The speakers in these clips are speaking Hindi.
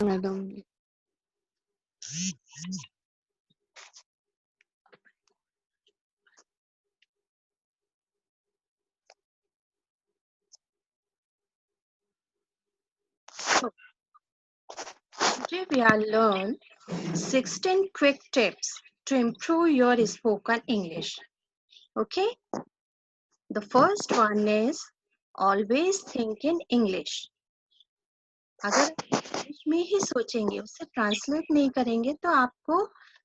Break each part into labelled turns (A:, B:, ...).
A: Madam.
B: Today we are learn 16 quick tips to improve your spoken English. Okay? The first one is always think in English. अगर इंग्लिश में ही सोचेंगे, उसे ट्रांसलेट नहीं करेंगे तो आपको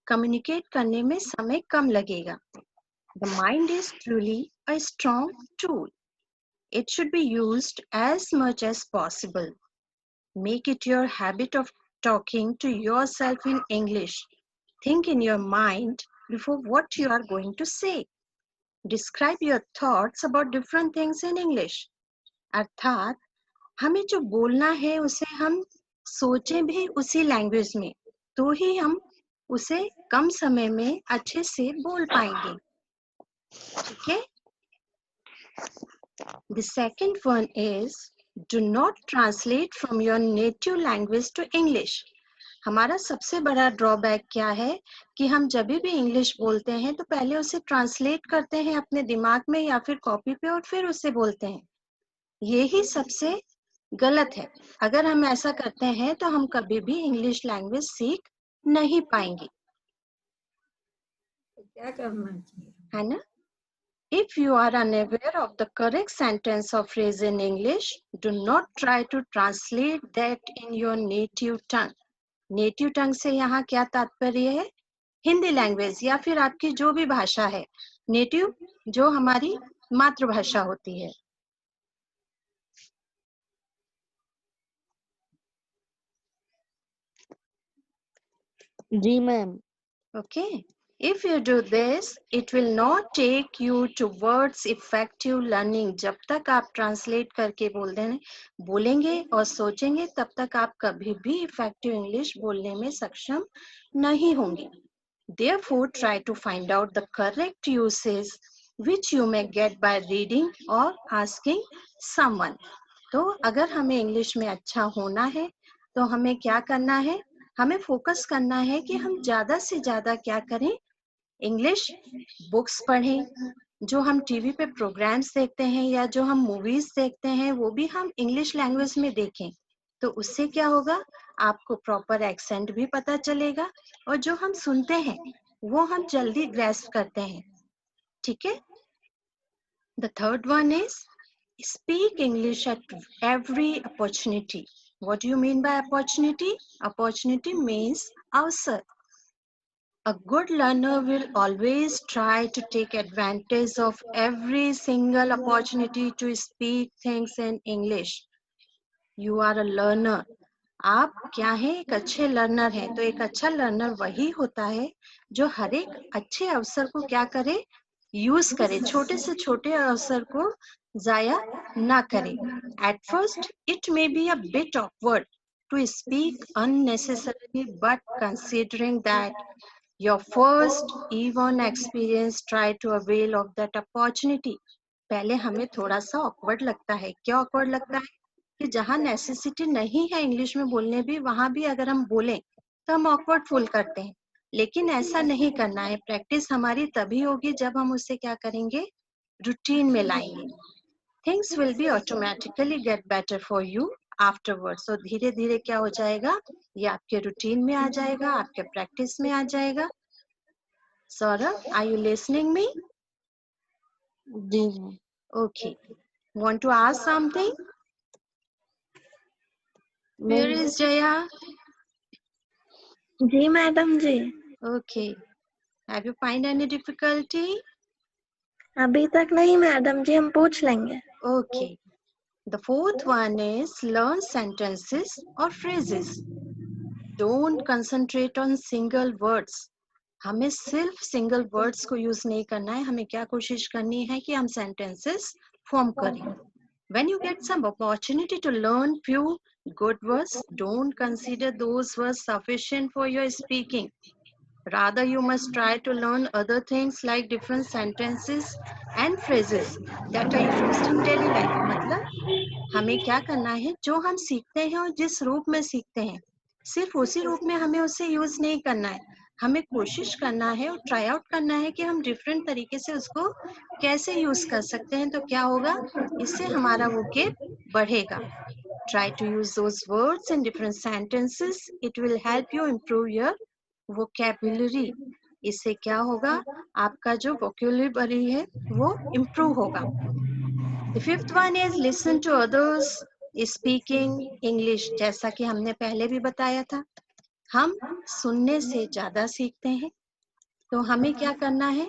B: कम्युनिकेट करने में समय कम लगेगा. The mind is truly a strong tool. It should be used as much as possible. Make it your habit of talking to yourself in English. Think in your mind before what you are going to say. Describe your thoughts about different things in English. अर्थात हमें जो बोलना है उसे हम सोचें भी उसी लैंग्वेज में, तो ही हम उसे कम समय में अच्छे से बोल पाएंगे. ठीक है? The second one is do not translate from your native language to English. हमारा सबसे बड़ा ड्रॉबैक क्या है कि हम जब भी इंग्लिश बोलते हैं तो पहले उसे ट्रांसलेट करते हैं अपने दिमाग में या फिर कॉपी पे और फिर उसे बोलते हैं. यही सबसे गलत है. अगर हम ऐसा करते हैं तो हम कभी भी इंग्लिश लैंग्वेज सीख नहीं पाएंगे.
C: क्या करना चाहिए,
B: है ना? If you are unaware of the correct sentence or phrase in English, do not try to translate that in your native tongue. Native tongue से यहाँ क्या तात्पर्य है? हिंदी लैंग्वेज या फिर आपकी जो भी भाषा है, नेटिव जो हमारी मातृभाषा होती है.
A: जी ma'am.
B: Okay. If you do this, it will not take you towards effective learning. जब तक आप ट्रांसलेट करके बोलेंगे और सोचेंगे, तब तक आप कभी भी इफेक्टिव इंग्लिश बोलने में सक्षम नहीं होंगे. Therefore, try to find out the correct uses which you may get by reading or asking someone. तो अगर हमें इंग्लिश में अच्छा होना है तो हमें क्या करना है? हमें फोकस करना है कि हम ज्यादा से ज्यादा क्या करें? इंग्लिश बुक्स पढ़ें. जो हम टीवी पे प्रोग्राम्स देखते हैं या जो हम मूवीज देखते हैं वो भी हम इंग्लिश लैंग्वेज में देखें. तो उससे क्या होगा? आपको प्रॉपर एक्सेंट भी पता चलेगा और जो हम सुनते हैं वो हम जल्दी ग्रैस्प करते हैं. ठीक है? The third one is speak English at every opportunity. What do you mean by opportunity? Opportunity means अवसर. A good learner will always try to take advantage of every single opportunity to speak things in English. You are a learner. आप क्या है? एक अच्छे लर्नर हैं. तो एक अच्छा लर्नर वही होता है जो हर एक अच्छे अवसर को क्या करे? यूज करे. छोटे से छोटे अवसर को जाया ना करे. At first, it may be a bit awkward to speak unnecessarily, but considering that your first even experience, try to avail of that opportunity. पहले हमें थोड़ा सा awkward लगता है. क्या awkward लगता है? कि जहाँ नेसेसिटी नहीं है इंग्लिश में बोलने भी, वहां भी अगर हम बोलें तो हम awkward फील करते हैं. लेकिन ऐसा नहीं करना है. प्रैक्टिस हमारी तभी होगी जब हम उसे क्या करेंगे? रूटीन में लाएंगे. Things will be automatically get better for you afterwards. तो धीरे धीरे क्या हो जाएगा? ये आपके रूटीन में आ जाएगा, आपके प्रैक्टिस में आ जाएगा. Saurabh, are you listening me?
A: जी ma'am.
B: Okay. Want to ask something? Where is Jaya?
D: जी मैडम जी.
B: Okay. Have you find any difficulty?
D: अभी तक नहीं मैडम जी, हम पूछ लेंगे.
B: Okay. The fourth one is learn sentences or phrases. Don't concentrate on single words. हमें सिर्फ सिंगल वर्ड्स को यूज नहीं करना है. हमें क्या कोशिश करनी है कि हम सेंटेंसेस फॉर्म करें. When you get some opportunity to learn few good words, don't consider those words sufficient for your speaking. Rather, you must try to learn other things like different sentences and phrases that are used in daily life. मतलब हमें क्या करना है? जो हम सीखते हैं और जिस रूप में सीखते हैं सिर्फ उसी रूप में हमें उसे यूज नहीं करना है, हमें कोशिश करना है और ट्राई आउट करना है कि हम डिफरेंट तरीके से उसको कैसे यूज कर सकते हैं। तो क्या होगा, इससे हमारा वोकेब बढ़ेगा। Try to use those words in different sentences. It will help you improve your vocabulary. इससे क्या होगा, आपका जो vocabulary है वो improve होगा। The fifth one is listen to others speaking English. जैसा कि हमने पहले भी बताया था, हम सुनने से ज्यादा सीखते हैं। तो हमें क्या करना है,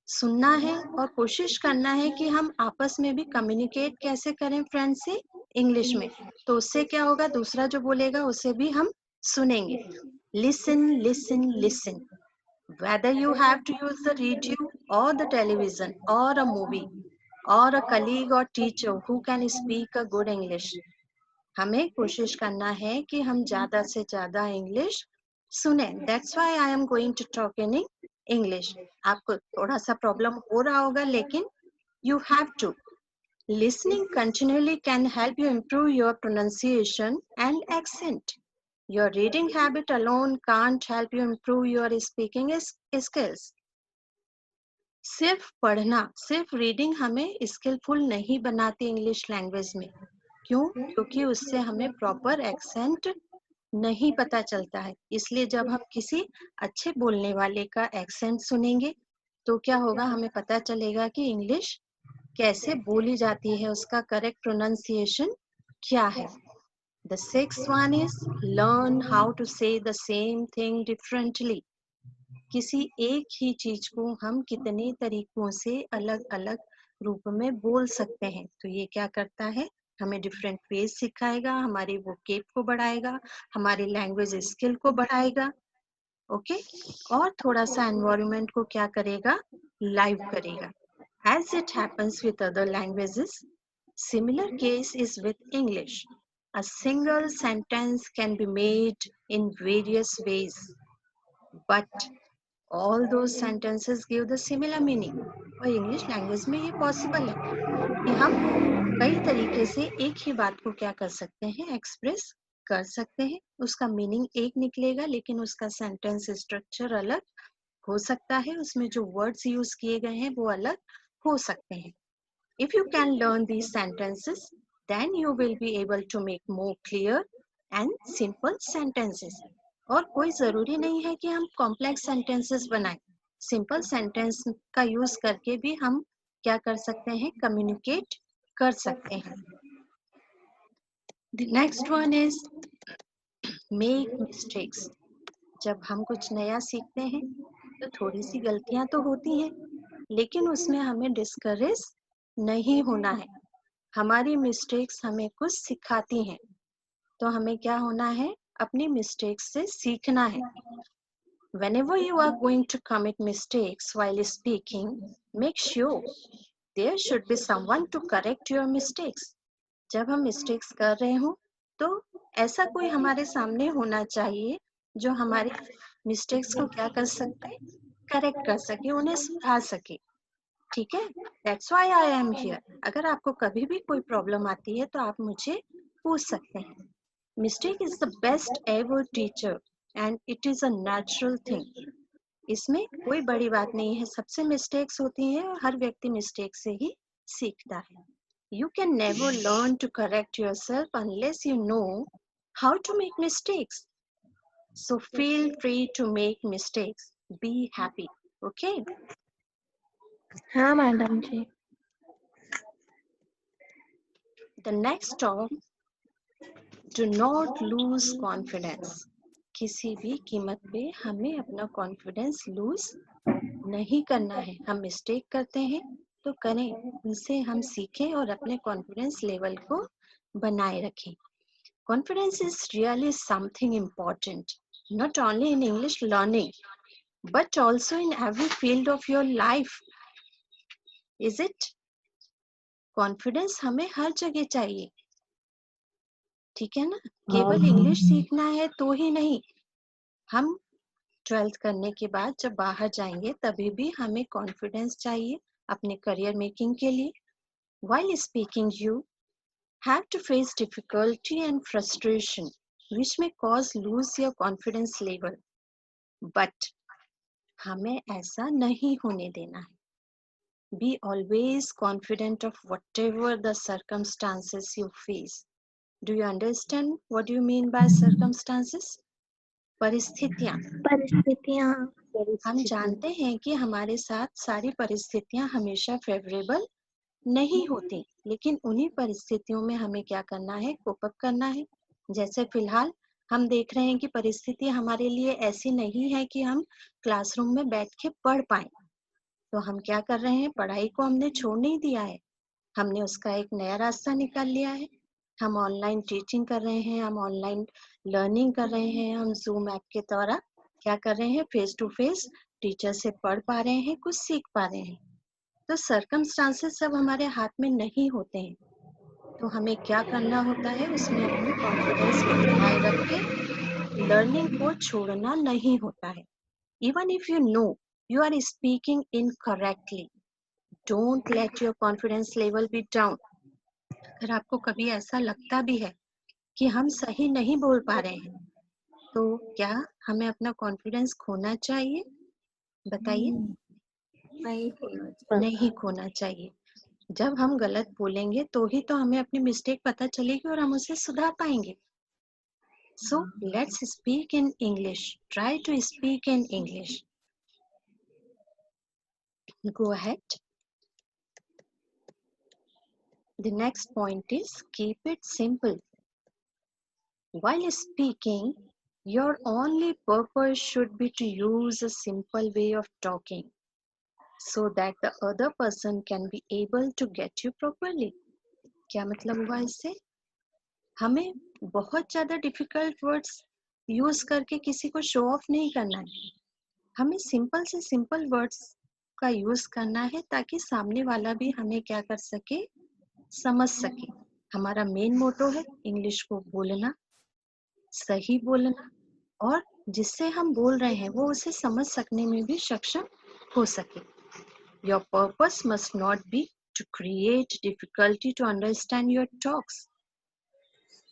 B: सुनना है और कोशिश करना है कि हम आपस में भी कम्युनिकेट कैसे करें फ्रेंड से इंग्लिश में। तो उससे क्या होगा, दूसरा जो बोलेगा उसे भी हम सुनेंगे। Listen listen listen, whether you have to use the radio or the television or a movie or a colleague or teacher who can speak a good English, हमें कोशिश करना है कि हम ज्यादा से ज्यादा इंग्लिश सुने। That's why I am going to talk in English. आपको थोड़ा सा प्रॉब्लम हो रहा होगा, लेकिन you have to. Listening continually can help you improve your pronunciation and accent. Your reading habit alone can't help you improve your speaking skills. सिर्फ पढ़ना, सिर्फ रीडिंग हमें स्किलफुल नहीं बनाती इंग्लिश लैंग्वेज में। क्यों? क्योंकि उससे हमें प्रॉपर एक्सेंट नहीं पता चलता है। इसलिए जब हम किसी अच्छे बोलने वाले का एक्सेंट सुनेंगे तो क्या होगा, हमें पता चलेगा कि इंग्लिश कैसे बोली जाती है, उसका करेक्ट प्रोनाउंसिएशन क्या है। The sixth one is learn how to say the same thing differently. किसी एक ही चीज को हम कितने तरीकों से अलग अलग रूप में बोल सकते हैं। तो ये क्या करता है, हमें डिफरेंट वेज सिखाएगा, हमारी वोकेब को बढ़ाएगा, हमारी लैंग्वेज स्किल को बढ़ाएगा। ओके, और थोड़ा सा एनवायरनमेंट को क्या करेगा, लाइव करेगा। As it happens with other languages, similar case is with English. A single sentence can be made in various ways, but all those sentences give the similar meaning. और इंग्लिश लैंग्वेज में ये पॉसिबल है कि हम कई तरीके से एक ही बात को क्या कर सकते हैं, एक्सप्रेस कर सकते हैं। उसका मीनिंग एक निकलेगा, लेकिन उसका सेंटेंस स्ट्रक्चर अलग हो सकता है, उसमें जो वर्ड्स यूज किए गए हैं वो अलग हो सकते हैं। If you can learn these sentences, then you will be able to make more clear and simple sentences. और कोई जरूरी नहीं है कि हम कॉम्प्लेक्स सेंटेंसेस बनाएं। सिंपल सेंटेंस का यूज करके भी हम क्या कर सकते हैं, कम्युनिकेट कर सकते हैं। The next one is make mistakes. जब हम कुछ नया सीखते हैं तो थोड़ी सी गलतियां तो होती हैं, लेकिन उसमें हमें डिस्करेज नहीं होना है। हमारी मिस्टेक्स हमें कुछ सिखाती हैं, तो हमें क्या होना है, अपनी मिस्टेक्स से सीखना है। Whenever you are going to commit mistakes while speaking, make sure there should be someone to correct your mistakes. जब हम मिस्टेक्स कर रहे हो तो ऐसा कोई हमारे सामने होना चाहिए जो हमारी मिस्टेक्स को क्या कर सके, करेक्ट कर सके, उन्हें सुधार सके। ठीक है, that's why I am here. अगर आपको कभी भी कोई प्रॉब्लम आती है तो आप मुझे पूछ सकते हैं। Mistake is the best ever teacher and it is a natural thing. इसमें कोई बड़ी बात नहीं है, सबसे मिस्टेक्स होती हैं और हर व्यक्ति मिस्टेक से ही सीखता है। You can never learn to correct yourself unless you know how to make mistakes. So feel free to make mistakes. Be happy. Okay?
D: हाँ मैडम जी।
B: The next talk, do not lose confidence. किसी भी कीमत पे हमें अपना कॉन्फिडेंस लूज नहीं करना है। हम मिस्टेक करते हैं तो करें, उनसे हम सीखें और अपने कॉन्फिडेंस लेवल को बनाए रखें। Confidence is really something important, not only in English learning, but also in every field of your life. Is it? Confidence हमें हर जगह चाहिए, ठीक है ना? केवल इंग्लिश सीखना है तो ही नहीं, हम 12th करने के बाद जब बाहर जाएंगे तभी भी हमें कॉन्फिडेंस चाहिए अपने करियर मेकिंग के लिए। While speaking, you have to face difficulty and frustration. which may cause lose your confidence level. But हमें ऐसा नहीं होने देना है. Be always confident of whatever the circumstances you face. Do you understand what you mean by circumstances? परिस्थितियां.
D: परिस्थितियाँ.
B: हम जानते हैं कि हमारे साथ सारी परिस्थितियां हमेशा फेवरेबल नहीं होती, लेकिन उन्हीं परिस्थितियों में हमें क्या करना है, कोप अप करना है. जैसे फिलहाल हम देख रहे हैं कि परिस्थिति हमारे लिए ऐसी नहीं है कि हम क्लासरूम में बैठ के पढ़ पाए. तो हम क्या कर रहे हैं, पढ़ाई को हमने छोड़ नहीं दिया है, हमने उसका एक नया रास्ता निकाल लिया है. हम ऑनलाइन टीचिंग कर रहे हैं, हम ऑनलाइन लर्निंग कर रहे हैं, हम जूम ऐप के द्वारा क्या कर रहे हैं, फेस टू फेस टीचर से पढ़ पा रहे हैं, कुछ सीख पा रहे हैं. तो सर्कमस्टांसेस सब हमारे हाथ में नहीं होते हैं, तो हमें क्या करना होता है, उसमें अपनी कॉन्फिडेंस को बनाए रख के लर्निंग को छोड़ना नहीं होता है. Even if you know you are speaking incorrectly, don't let your confidence level be down. अगर आपको कभी ऐसा लगता भी है कि हम सही नहीं बोल पा रहे हैं, तो क्या हमें अपना कॉन्फिडेंस खोना चाहिए? बताइए. नहीं खोना चाहिए. जब हम गलत बोलेंगे तो ही तो हमें अपनी मिस्टेक पता चलेगी और हम उसे सुधार पाएंगे. So let's speak in English. Try to speak in English. Go ahead. The next point is keep it simple. While speaking, your only purpose should be to use a simple way of talking so that the other person can be able to get you properly. क्या मतलब हुआ इससे? हमें बहुत ज़्यादा डिफिकल्ट वर्ड्स यूज करके किसी को शो ऑफ नहीं करना है. हमें सिंपल से सिंपल वर्ड्स का यूज करना है ताकि सामने वाला भी हमें क्या कर सके, समझ सके. हमारा मेन मोटो है इंग्लिश को बोलना, सही बोलना, और जिससे हम बोल रहे हैं वो उसे समझ सकने में भी सक्षम हो सके. Your purpose must not be to create difficulty to understand your talks.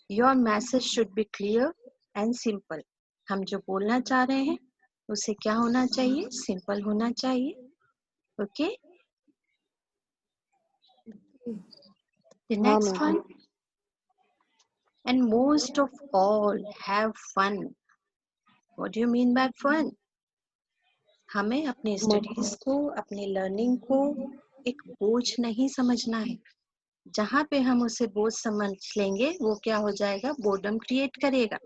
B: Your message should be clear and simple. हम जो बोलना चाह रहे हैं उसे क्या होना चाहिए, सिंपल होना चाहिए. Okay? The next one. And most of all, have fun. What do you mean by fun? हमें अपनी स्टडीज को, अपनी लर्निंग को एक बोझ नहीं समझना है. जहाँ पे हम उसे बोझ समझ लेंगे वो क्या हो जाएगा, बोर्डम क्रिएट करेगा.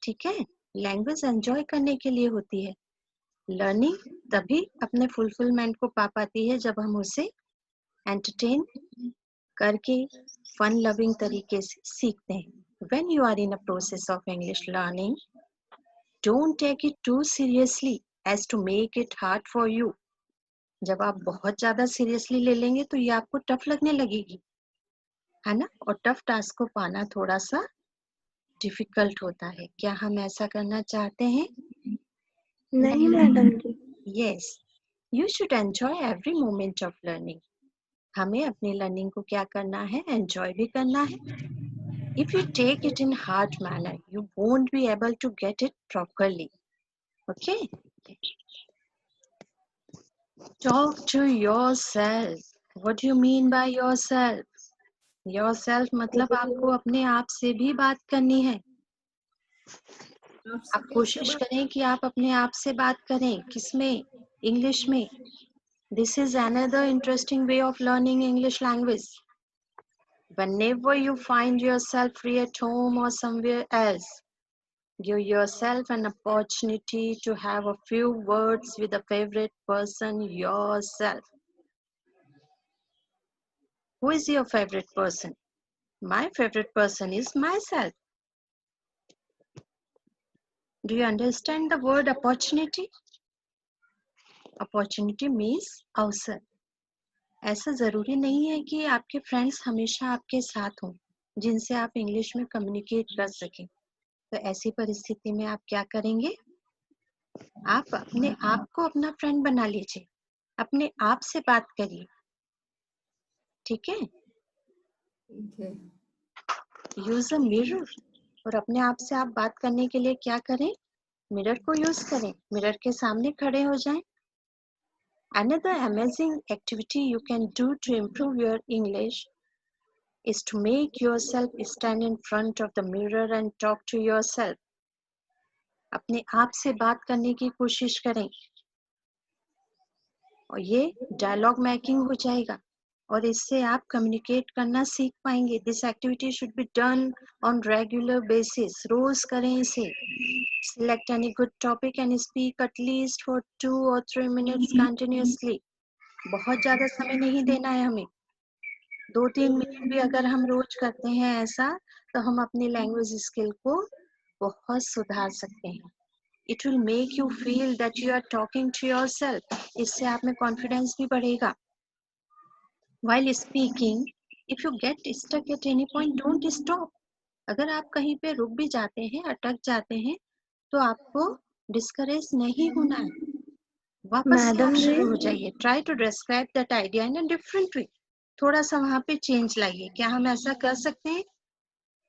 B: ठीक है. लैंग्वेज एंजॉय करने के लिए होती है. लर्निंग तभी अपने फुलफिलमेंट को पा पाती है जब हम उसे एंटरटेन करके फन लविंग तरीके से सीखते हैं. When you are in a process of English learning, don't take it too seriously as to make it hard for you. जब आप बहुत ज्यादा सीरियसली ले लेंगे तो ये आपको टफ लगने लगेगी, है ना. और टफ टास्क को पाना थोड़ा सा डिफिकल्ट होता है. क्या हम ऐसा करना चाहते हैं?
D: नहीं मैडम जी.
B: Yes, you should enjoy every moment of learning. हमें अपनी लर्निंग को क्या करना है, एंजॉय भी करना है. If you take it in hard manner, you won't be able to get it properly. Okay? Talk to yourself. What do you mean by yourself? Yourself मतलब आपको अपने आप से भी बात करनी है. आप कोशिश करें कि आप अपने आप से बात करें. किसमें? इंग्लिश में. This is another interesting way of learning English language. Whenever you find yourself free at home or somewhere else, give yourself an opportunity to have a few words with a favorite person yourself. Who is your favorite person? My favorite person is myself. Do you understand the word opportunity? Opportunity means अवसर. ऐसा जरूरी नहीं है कि आपके फ्रेंड्स हमेशा आपके साथ हों जिनसे आप इंग्लिश में कम्युनिकेट कर सकें. तो ऐसी परिस्थिति में आप क्या करेंगे, आप अपने आप को अपना फ्रेंड बना लीजिए, अपने आप से बात करिए. ठीक है. Use a mirror. और अपने आप से आप बात करने के लिए क्या करें? मिरर को यूज करें, मिरर के सामने खड़े हो जाएं. Another amazing activity you can do to improve your English is to make yourself stand in front of the mirror and talk to yourself. अपने आप से बात करने की कोशिश करें और ये डायलॉग मेकिंग हो जाएगा और इससे आप कम्युनिकेट करना सीख पाएंगे. This activity should be done on regular basis. रोज करें इसे. Select any good topic and speak at least for 2 or 3 minutes continuously. बहुत ज्यादा समय नहीं देना है हमें. 2-3 मिनट भी अगर हम रोज करते हैं ऐसा तो हम अपनी लैंग्वेज स्किल को बहुत सुधार सकते हैं. It will make you feel that you are talking to yourself. इससे आप में कॉन्फिडेंस भी बढ़ेगा. While speaking, if you get stuck at any point, don't stop. अगर आप कहीं पे रुक भी जाते हैं, अटक जाते हैं, तो आपको डिस्करेज नहीं होना है. वापस से आप
D: मैडम जी,
B: शुरू हो जाइए. Try to describe that idea in a different way. थोड़ा सा वहां पे चेंज लाइए. क्या हम ऐसा कर सकते हैं?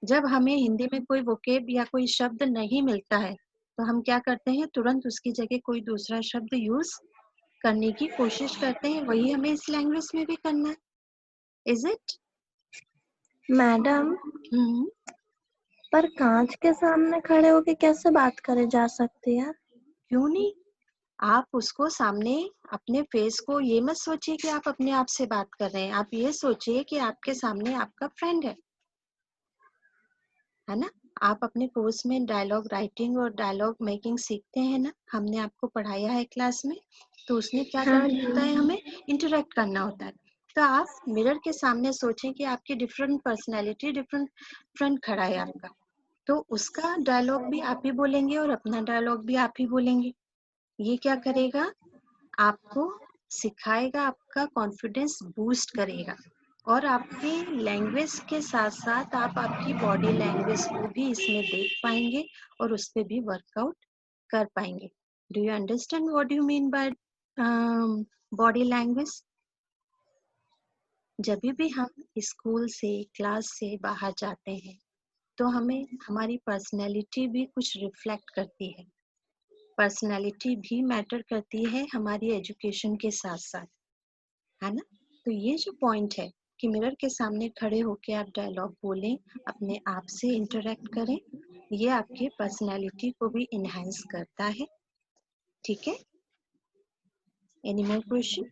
B: जब हमें हिंदी में कोई वोकेब या कोई शब्द नहीं मिलता है तो हम क्या करते हैं? तुरंत उसकी जगह कोई दूसरा शब्द यूज करने की कोशिश करते हैं. वही हमें इस लैंग्वेज में भी करना है. Is it?
D: मैडम, पर कांच के सामने खड़े होके कैसे बात करे जा सकती है?
B: क्यों नहीं? आप उसको सामने अपने फेस को ये मत सोचिए कि आप अपने आप से बात कर रहे हैं. आप ये सोचिए कि आपके सामने आपका फ्रेंड है ना? आप अपने कोर्स में डायलॉग राइटिंग और डायलॉग मेकिंग सीखते हैं ना? हमने आपको पढ़ाया है क्लास में. तो उसमें क्या
D: हाँ
B: करना
D: जी.
B: होता है? हमें इंटरेक्ट करना होता है. तो आप मिरर के सामने सोचें कि आपकी डिफरेंट पर्सनैलिटी, डिफरेंट फ्रेंड खड़ा है आपका. तो उसका डायलॉग भी आप ही बोलेंगे और अपना डायलॉग भी आप ही बोलेंगे. ये क्या करेगा? आपको सिखाएगा, आपका कॉन्फिडेंस बूस्ट करेगा और आपके लैंग्वेज के साथ साथ आप आपकी बॉडी लैंग्वेज को भी इसमें देख पाएंगे और उस पर भी वर्कआउट कर पाएंगे. Do you understand what you mean by body language? जब भी हम स्कूल से, क्लास से बाहर जाते हैं तो हमें हमारी पर्सनैलिटी भी कुछ रिफ्लेक्ट करती है. पर्सनैलिटी भी मैटर करती है हमारी एजुकेशन के साथ साथ, है ना? तो ये जो पॉइंट है कि मिरर के सामने खड़े होकर आप डायलॉग बोलें, अपने आप से इंटरेक्ट करें, ये आपके पर्सनैलिटी को भी इनहेंस करता है. ठीक है? Any more question?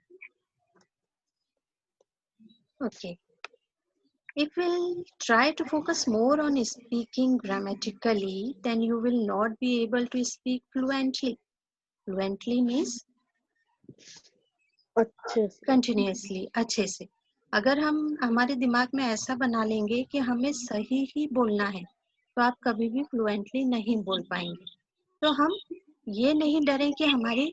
B: Okay. If we'll try to focus more on speaking grammatically, then you will not be able to speak fluently. Fluently means
A: अच्छे से.
B: continuously, अच्छे से. अगर हम हमारे दिमाग में ऐसा बना लेंगे कि हमें सही ही बोलना है तो आप कभी भी फ्लुएंटली नहीं बोल पाएंगे. तो हम ये नहीं डरें कि हमारी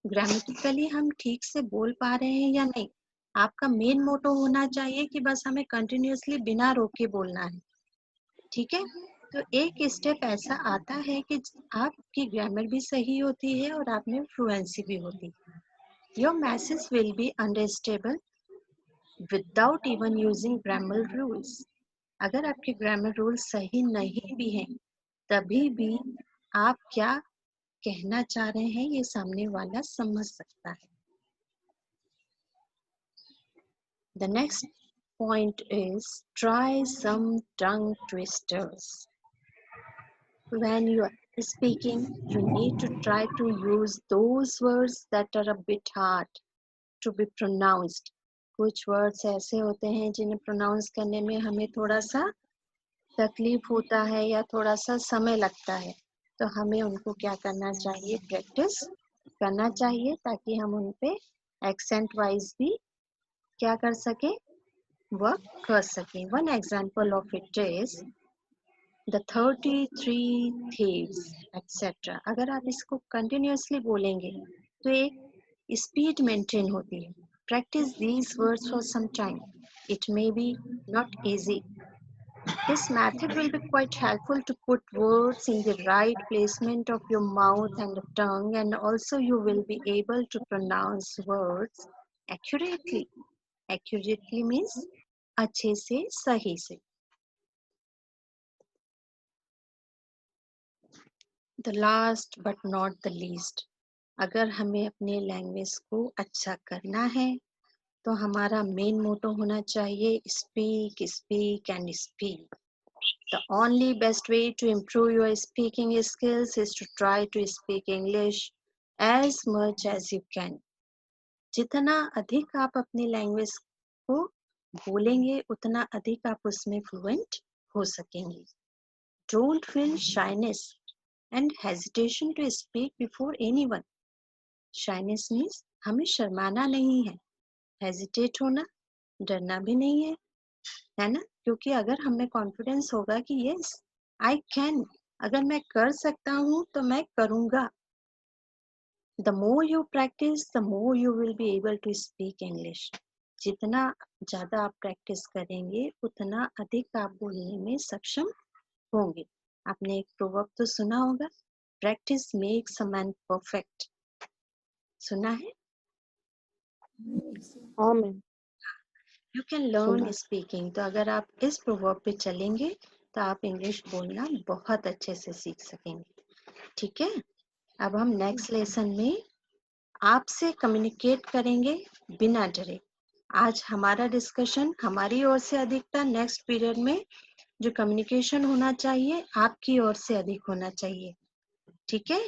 B: ग्रामेटिकली हम ठीक से बोल पा रहे हैं या नहीं. आपका मेन मोटो होना चाहिए कि बस हमें कंटिन्यूअसली बिना रोके बोलना है. ठीक है? तो एक स्टेप ऐसा आता है कि आपकी ग्रामर भी सही होती है और आप में फ्लुएंसी भी होती है. Your message will be understandable without even using grammar rules. अगर आपके ग्रामर रूल सही नहीं भी हैं तभी भी आप क्या कहना चाह रहे हैं ये सामने वाला समझ सकता है. The next point is try some tongue twisters. When you are speaking, you need to try to use those words that are a bit hard to be pronounced. कुछ वर्ड्स ऐसे होते हैं जिन्हें प्रोनाउंस करने में हमें थोड़ा सा तकलीफ होता है या थोड़ा सा समय लगता है. तो हमें उनको क्या करना चाहिए? प्रैक्टिस करना चाहिए ताकि हम उन पे एक्सेंट वाइज भी क्या कर सके? वर्क कर सके. One example of it is the 33 thieves etc. अगर आप इसको कंटिन्यूअसली बोलेंगे तो एक स्पीड मेंटेन होती है. Practice these words for some time. It may be not easy. This method will be quite helpful to put words in the right placement of your mouth and tongue, and also you will be able to pronounce words accurately. Accurately means अच्छे से, सही से. The last but not the least, अगर हमें अपने लैंग्वेज को अच्छा करना है तो हमारा मेन मोटो होना चाहिए speak speak and speak. The only best way to improve your speaking skills is to try to speak English as much as you can. जितना अधिक आप अपनी लैंग्वेज को बोलेंगे उतना अधिक आप उसमें फ्लुएंट हो सकेंगे. Don't feel shyness and hesitation to speak before anyone. Shyness means हमें शर्माना नहीं है, हेजिटेट होना, डरना भी नहीं है ना? क्योंकि अगर हमें कॉन्फिडेंस होगा कि यस आई कैन, अगर मैं कर सकता हूँ तो मैं करूँगा. The more you practice the more you will be able to speak English. जितना ज़्यादा आप प्रैक्टिस करेंगे उतना अधिक आप बोलने में सक्षम होंगे. आपने एक प्रोवर्ब तो सुना होगा, practice makes a man perfect. सुना है?
A: हाँ मैम.
B: यू कैन लर्न
A: सुना.
B: स्पीकिंग. तो अगर आप इस प्रोवर्ब पे चलेंगे तो आप इंग्लिश बोलना बहुत अच्छे से सीख सकेंगे. ठीक है, अब हम नेक्स्ट लेसन में आपसे कम्युनिकेट करेंगे बिना डरे. आज हमारा डिस्कशन हमारी ओर से अधिक था. नेक्स्ट पीरियड में जो कम्युनिकेशन होना चाहिए आपकी ओर से अधिक होना चाहिए. ठीक है,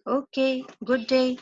B: ओके, गुड डे.